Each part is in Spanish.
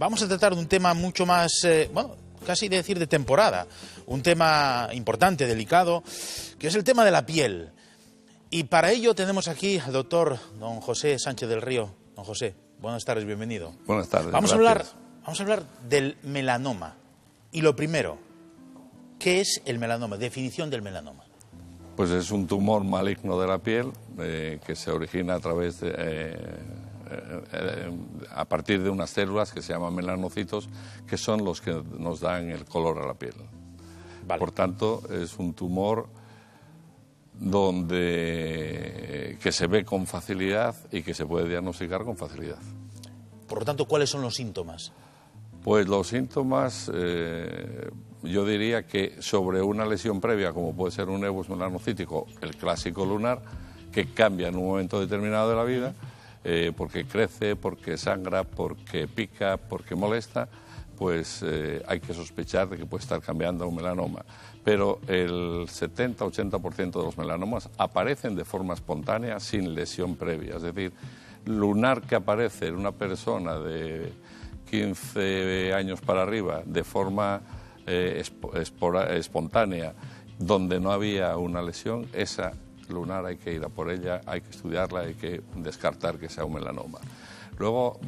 Vamos a tratar de un tema mucho más, bueno, casi decir de temporada, un tema importante, delicado, que es el tema de la piel. Y para ello tenemos aquí al doctor don José Sánchez del Río. Don José, buenas tardes, bienvenido. Buenas tardes. Vamos a hablar del melanoma. Y lo primero, ¿qué es el melanoma? Definición del melanoma. Pues es un tumor maligno de la piel que se origina a través de, a partir de unas células que se llaman melanocitos, que son los que nos dan el color a la piel. Vale. Por tanto, es un tumor que se ve con facilidad y que se puede diagnosticar con facilidad. Por lo tanto, ¿cuáles son los síntomas? Pues los síntomas, yo diría que sobre una lesión previa, como puede ser un nevus melanocítico, el clásico lunar, que cambia en un momento determinado de la vida, porque crece, porque sangra, porque pica, porque molesta, pues hay que sospechar de que puede estar cambiando a un melanoma. Pero el 70-80% de los melanomas aparecen de forma espontánea, sin lesión previa. Es decir, lunar que aparece en una persona de 15 años para arriba de forma espontánea, donde no había una lesión, esa lunar hay que ir a por ella, hay que estudiarla, hay que descartar que sea un melanoma. Luego,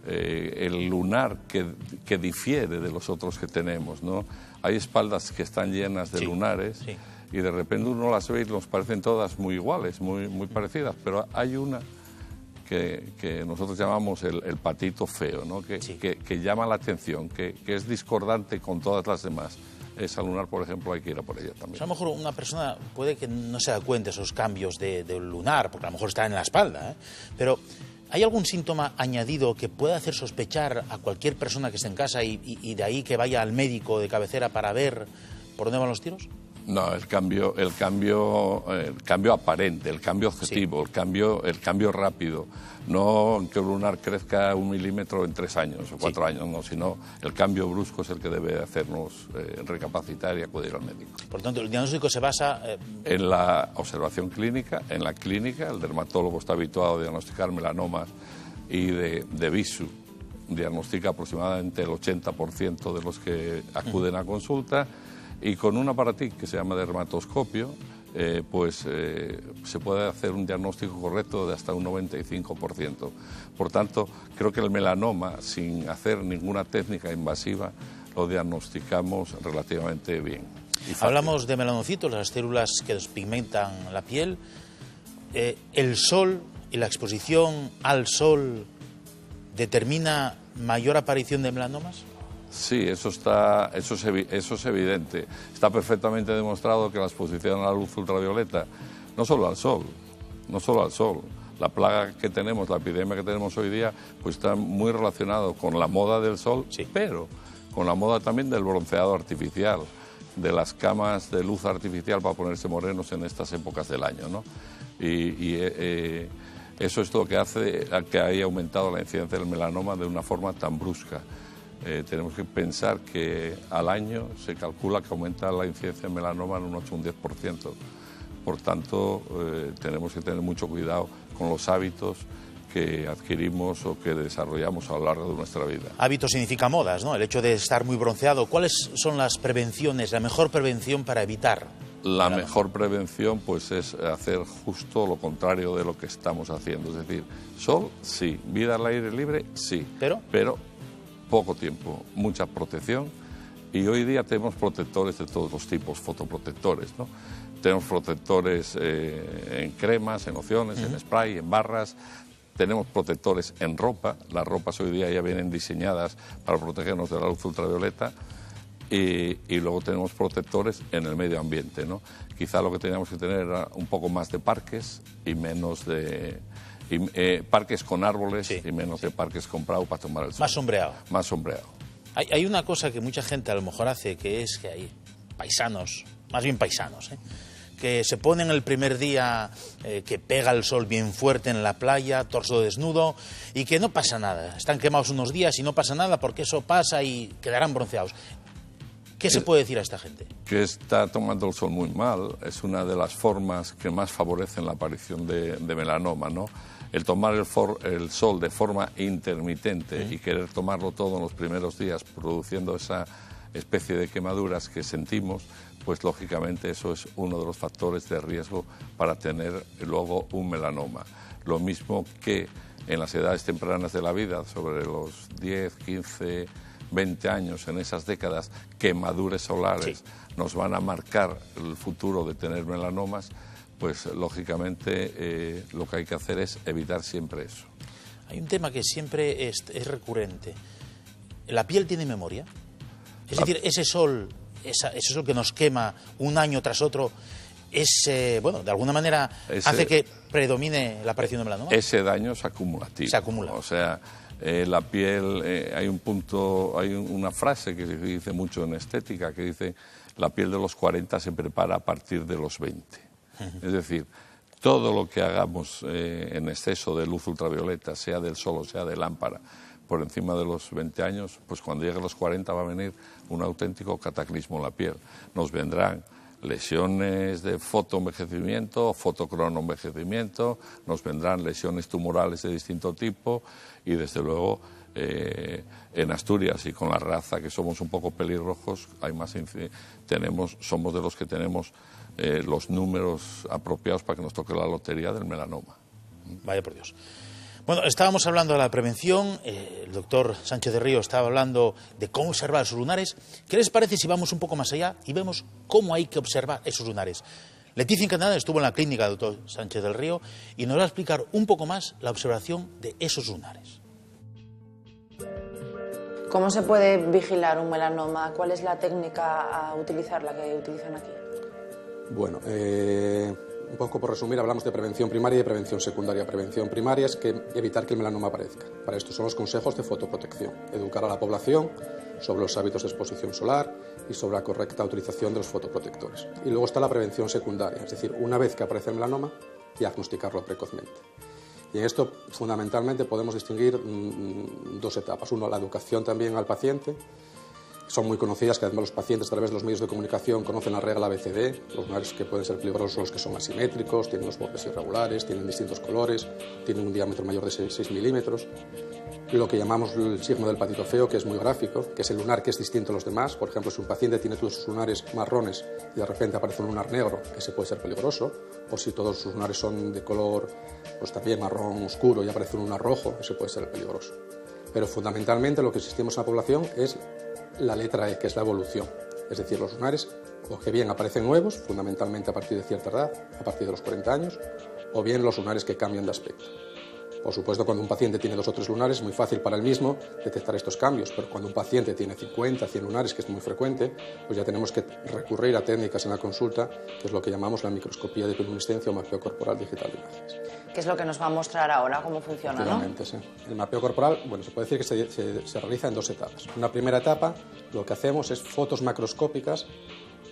el lunar que difiere de los otros que tenemos, ¿no? Hay espaldas que están llenas de lunares, sí. Y de repente uno las ve y nos parecen todas muy iguales, muy parecidas, pero hay una que nosotros llamamos el patito feo, ¿no? Que llama la atención, que es discordante con todas las demás. Esa lunar, por ejemplo, hay que ir a por ella también. O sea, a lo mejor una persona puede que no se da cuenta de esos cambios de lunar, porque a lo mejor está en la espalda, ¿eh? Pero ¿hay algún síntoma añadido que pueda hacer sospechar a cualquier persona que esté en casa y de ahí que vaya al médico de cabecera para ver por dónde van los tiros? No, el cambio aparente, el cambio objetivo, sí. el cambio rápido. No que el lunar crezca 1 milímetro en 3 años o 4 años, no, sino el cambio brusco es el que debe hacernos recapacitar y acudir al médico. Por tanto, el diagnóstico se basa en la observación clínica, en la clínica. El dermatólogo está habituado a diagnosticar melanomas y de visu diagnostica aproximadamente el 80% de los que acuden a consulta. Y con un aparatín que se llama dermatoscopio, se puede hacer un diagnóstico correcto de hasta un 95%. Por tanto, creo que el melanoma, sin hacer ninguna técnica invasiva, lo diagnosticamos relativamente bien. Hablamos de melanocitos, las células que despigmentan la piel. ¿El sol y la exposición al sol determina mayor aparición de melanomas? Sí, eso es evidente. Está perfectamente demostrado que la exposición a la luz ultravioleta, no solo al sol, la plaga que tenemos, la epidemia que tenemos hoy día, pues está muy relacionado con la moda del sol, sí. Pero con la moda también del bronceado artificial, de las camas de luz artificial para ponerse morenos en estas épocas del año, ¿no? Eso es lo que hace que haya aumentado la incidencia del melanoma de una forma tan brusca. Tenemos que pensar que al año se calcula que aumenta la incidencia de melanoma en un 8 o un 10%. Por tanto, tenemos que tener mucho cuidado con los hábitos que adquirimos o que desarrollamos a lo largo de nuestra vida. Hábito significa modas, ¿no? El hecho de estar muy bronceado. ¿Cuáles son las prevenciones, la mejor prevención para evitar? La mejor prevención pues es hacer justo lo contrario de lo que estamos haciendo. Es decir, sol, sí. Vida al aire libre, sí. Pero poco tiempo, mucha protección, y hoy día tenemos protectores de todos los tipos, fotoprotectores, ¿no? Tenemos protectores en cremas, en lociones, en spray, en barras, tenemos protectores en ropa, las ropas hoy día ya vienen diseñadas para protegernos de la luz ultravioleta, y luego tenemos protectores en el medio ambiente, ¿no? Quizá lo que teníamos que tener era un poco más de parques y menos de... parques con árboles, sí. Y menos de parques comprados para tomar el sol. Más sombreado. Más sombreado. Hay una cosa que mucha gente a lo mejor hace, que es que hay paisanos, más bien paisanos, que se ponen el primer día que pega el sol bien fuerte en la playa, torso desnudo, y que no pasa nada. Están quemados unos días y no pasa nada porque eso pasa y quedarán bronceados. ¿Qué se puede decir a esta gente? Que está tomando el sol muy mal, es una de las formas que más favorecen la aparición de melanoma, ¿no? El tomar el sol de forma intermitente y querer tomarlo todo en los primeros días, produciendo esa especie de quemaduras que sentimos, pues lógicamente eso es uno de los factores de riesgo para tener luego un melanoma. Lo mismo que en las edades tempranas de la vida, sobre los 10, 15, 20 años, en esas décadas, quemaduras solares nos van a marcar el futuro de tener melanomas, pues lógicamente lo que hay que hacer es evitar siempre eso. Hay un tema que siempre es recurrente. ¿La piel tiene memoria? Es decir, ese sol que nos quema un año tras otro, bueno, de alguna manera hace que predomine la aparición de melanoma. Ese daño es acumulativo. Se acumula. O sea, la piel, hay una frase que se dice mucho en estética, que dice, la piel de los 40 se prepara a partir de los 20. Es decir, todo lo que hagamos en exceso de luz ultravioleta, sea del sol o sea de lámpara, por encima de los 20 años, pues cuando llegue a los 40 va a venir un auténtico cataclismo en la piel. Nos vendrán lesiones de fotoenvejecimiento, fotocronoenvejecimiento, nos vendrán lesiones tumorales de distinto tipo y desde luego en Asturias y con la raza que somos un poco pelirrojos, somos de los que tenemos los números apropiados para que nos toque la lotería del melanoma. Vaya por Dios. Bueno, estábamos hablando de la prevención, el doctor Sánchez del Río estaba hablando de cómo observar esos lunares. ¿Qué les parece si vamos un poco más allá y vemos cómo hay que observar esos lunares? Leticia Incantada estuvo en la clínica del doctor Sánchez del Río y nos va a explicar un poco más la observación de esos lunares. ¿Cómo se puede vigilar un melanoma? ¿Cuál es la técnica a utilizar, la que utilizan aquí? Bueno, un poco por resumir, hablamos de prevención primaria y de prevención secundaria. Prevención primaria es evitar que el melanoma aparezca. Para esto son los consejos de fotoprotección. Educar a la población sobre los hábitos de exposición solar y sobre la correcta utilización de los fotoprotectores. Y luego está la prevención secundaria, es decir, una vez que aparece el melanoma, diagnosticarlo precozmente. Y en esto, fundamentalmente, podemos distinguir dos etapas. Uno, la educación también al paciente. Son muy conocidas, que además los pacientes a través de los medios de comunicación conocen la regla ABCD. Los lunares que pueden ser peligrosos son los que son asimétricos, tienen los bordes irregulares, tienen distintos colores, tienen un diámetro mayor de 6 milímetros. Lo que llamamos el signo del patito feo, que es muy gráfico, que es el lunar que es distinto a los demás. Por ejemplo, si un paciente tiene todos sus lunares marrones y de repente aparece un lunar negro, ese puede ser peligroso. O si todos sus lunares son de color pues también marrón oscuro y aparece un lunar rojo, ese puede ser peligroso. Pero fundamentalmente lo que existimos en la población es la letra E, que es la evolución. Es decir, los lunares o que bien aparecen nuevos, fundamentalmente a partir de cierta edad, a partir de los 40 años, o bien los lunares que cambian de aspecto. Por supuesto, cuando un paciente tiene 2 o 3 lunares es muy fácil para él mismo detectar estos cambios, pero cuando un paciente tiene 50, 100 lunares, que es muy frecuente, pues ya tenemos que recurrir a técnicas en la consulta, que es lo que llamamos la microscopía de bioluminiscencia o mapeo corporal digital de imágenes. ¿Qué es lo que nos va a mostrar ahora? ¿Cómo funciona? Efectivamente, sí. El mapeo corporal, bueno, se puede decir que se realiza en 2 etapas. Una primera etapa, lo que hacemos es fotos macroscópicas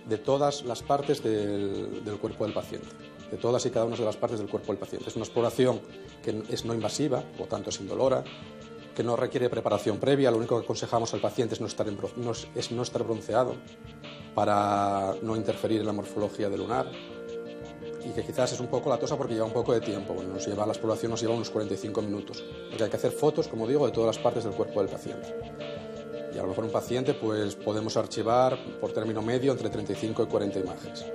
de todas las partes del cuerpo del paciente, de todas y cada una de las partes del cuerpo del paciente. Es una exploración que es no invasiva, por tanto es indolora, que no requiere preparación previa. Lo único que aconsejamos al paciente es no estar bronceado para no interferir en la morfología del lunar, y que quizás es un poco latosa porque lleva un poco de tiempo. Bueno, la exploración nos lleva unos 45 minutos, porque hay que hacer fotos, como digo, de todas las partes del cuerpo del paciente. Y a lo mejor un paciente pues podemos archivar por término medio entre 35 y 40 imágenes.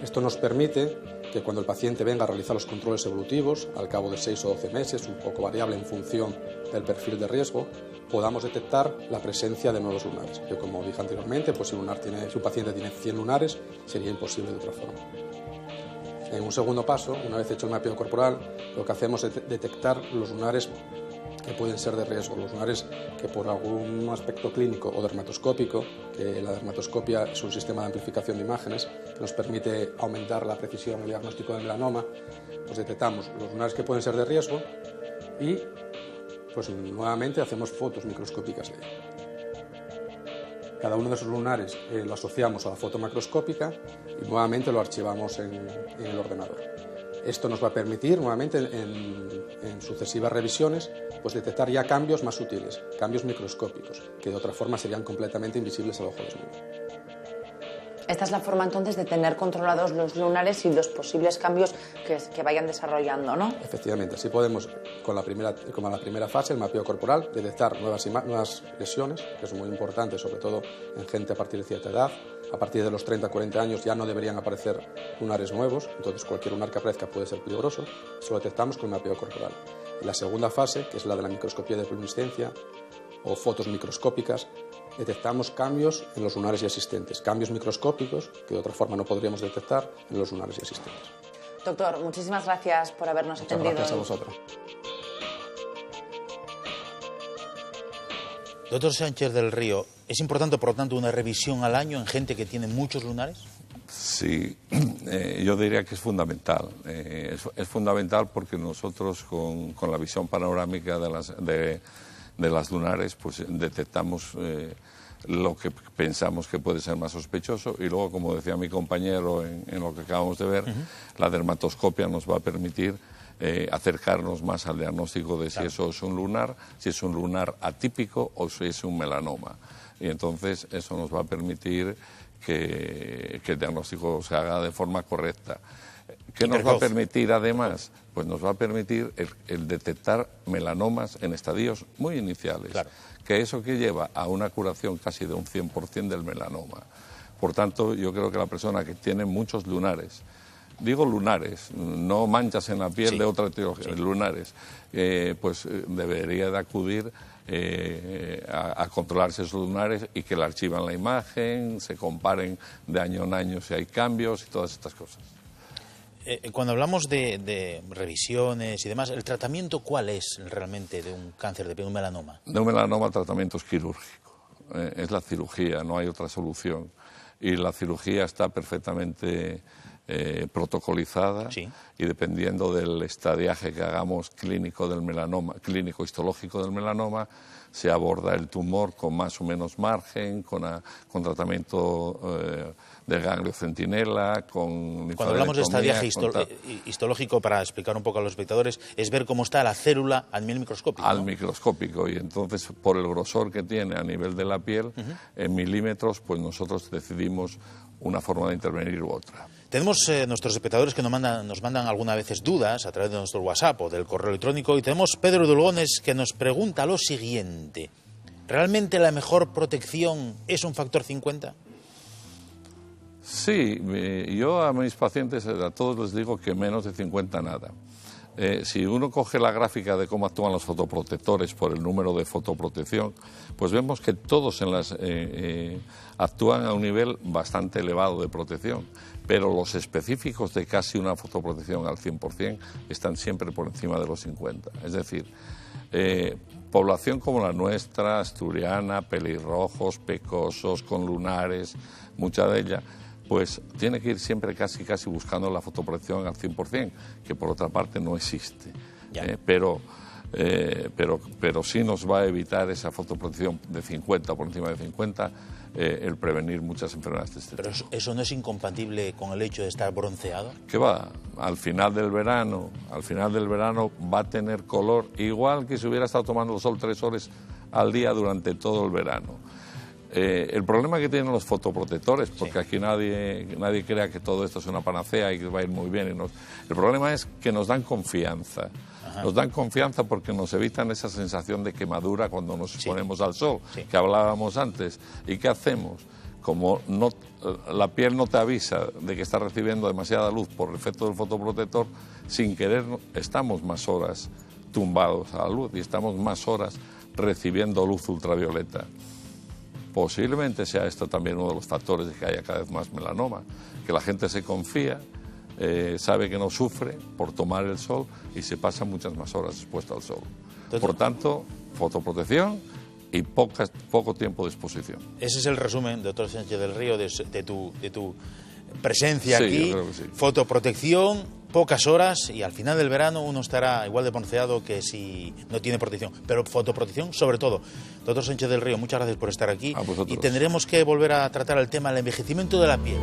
Esto nos permite que cuando el paciente venga a realizar los controles evolutivos, al cabo de 6 o 12 meses, un poco variable en función del perfil de riesgo, podamos detectar la presencia de nuevos lunares. Que como dije anteriormente, pues si un paciente tiene 100 lunares, sería imposible de otra forma. En un segundo paso, una vez hecho el mapeo corporal, lo que hacemos es detectar los lunares que pueden ser de riesgo, los lunares que por algún aspecto clínico o dermatoscópico, que la dermatoscopia es un sistema de amplificación de imágenes que nos permite aumentar la precisión en el diagnóstico del melanoma, pues detectamos los lunares que pueden ser de riesgo y pues nuevamente hacemos fotos microscópicas de ellos. Cada uno de esos lunares lo asociamos a la foto macroscópica y nuevamente lo archivamos en el ordenador. Esto nos va a permitir nuevamente en sucesivas revisiones pues detectar ya cambios más sutiles, cambios microscópicos, que de otra forma serían completamente invisibles al ojo desnudo. Esta es la forma entonces de tener controlados los lunares y los posibles cambios que vayan desarrollando, ¿no? Efectivamente, así podemos, como la primera fase, el mapeo corporal, detectar nuevas lesiones, que es muy importante, sobre todo en gente a partir de cierta edad. A partir de los 30-40 años ya no deberían aparecer lunares nuevos, entonces cualquier lunar que aparezca puede ser peligroso. Eso lo detectamos con el mapeo corporal. Y la segunda fase, que es la de la microscopía de luminiscencia o fotos microscópicas, detectamos cambios en los lunares ya existentes, cambios microscópicos que de otra forma no podríamos detectar en los lunares ya existentes. Doctor, muchísimas gracias por habernos atendido. Muchas gracias a vosotros. Doctor Sánchez del Río, ¿es importante, por lo tanto, una revisión al año en gente que tiene muchos lunares? Sí, yo diría que es fundamental. Es fundamental porque nosotros con la visión panorámica de las lunares pues detectamos lo que pensamos que puede ser más sospechoso y luego, como decía mi compañero en lo que acabamos de ver, la dermatoscopia nos va a permitir acercarnos más al diagnóstico de si eso es un lunar, si es un lunar atípico o si es un melanoma. Y entonces eso nos va a permitir que el diagnóstico se haga de forma correcta. ¿Qué nos va a permitir además? Pues nos va a permitir el detectar melanomas en estadios muy iniciales, que eso que lleva a una curación casi de un 100% del melanoma. Por tanto, yo creo que la persona que tiene muchos lunares, digo lunares, no manchas en la piel de otra etiología, lunares, pues debería de acudir a controlarse esos lunares y que le archivan la imagen, se comparen de año en año si hay cambios y todas estas cosas. Cuando hablamos de revisiones y demás, ¿el tratamiento cuál es realmente de un cáncer de piel, un melanoma? De un melanoma el tratamiento es quirúrgico, es la cirugía, no hay otra solución. Y la cirugía está perfectamente protocolizada y dependiendo del estadiaje que hagamos clínico del melanoma, clínico histológico del melanoma, se aborda el tumor con más o menos margen, con tratamiento del ganglio centinela, con... Cuando hablamos de estadiaje histológico, para explicar un poco a los espectadores, es ver cómo está la célula al nivel microscópico. Al ¿no? microscópico, y entonces por el grosor que tiene a nivel de la piel, en milímetros, pues nosotros decidimos una forma de intervenir u otra. Tenemos nuestros espectadores que nos mandan algunas veces dudas a través de nuestro WhatsApp o del correo electrónico, y tenemos Pedro Dulgones que nos pregunta lo siguiente: ¿realmente la mejor protección es un factor 50? Sí, yo a mis pacientes, a todos les digo que menos de 50 nada. Si uno coge la gráfica de cómo actúan los fotoprotectores por el número de fotoprotección, pues vemos que todos actúan a un nivel bastante elevado de protección, pero los específicos de casi una fotoprotección al 100% están siempre por encima de los 50. Es decir, población como la nuestra, asturiana, pelirrojos, pecosos, con lunares, mucha de ella, pues tiene que ir siempre casi buscando la fotoprotección al 100%, que por otra parte no existe. Pero sí nos va a evitar esa fotoprotección de 50, por encima de 50, el prevenir muchas enfermedades de este tipo. ¿Pero eso no es incompatible con el hecho de estar bronceado? ¿Qué va? Al final del verano va a tener color igual que si hubiera estado tomando el sol 3 horas al día durante todo el verano. El problema que tienen los fotoprotectores, porque aquí nadie crea que todo esto es una panacea y que va a ir muy bien. El problema es que nos dan confianza. Nos dan confianza porque nos evitan esa sensación de quemadura cuando nos exponemos al sol, que hablábamos antes. ¿Y qué hacemos? Como la piel no te avisa de que está recibiendo demasiada luz por el efecto del fotoprotector, sin querer estamos más horas tumbados a la luz y estamos más horas recibiendo luz ultravioleta. Posiblemente sea esto también uno de los factores de que haya cada vez más melanoma, que la gente se confía, sabe que no sufre por tomar el sol y se pasa muchas más horas expuesto al sol. Entonces, por tanto, fotoprotección y poco tiempo de exposición. Ese es el resumen, doctor Sánchez del Río, de tu presencia aquí. Yo creo que sí. Fotoprotección, pocas horas, y al final del verano uno estará igual de bronceado que si no tiene protección. Pero fotoprotección sobre todo. Doctor Sánchez del Río, muchas gracias por estar aquí. A vosotros. Y tendremos que volver a tratar el tema del envejecimiento de la piel.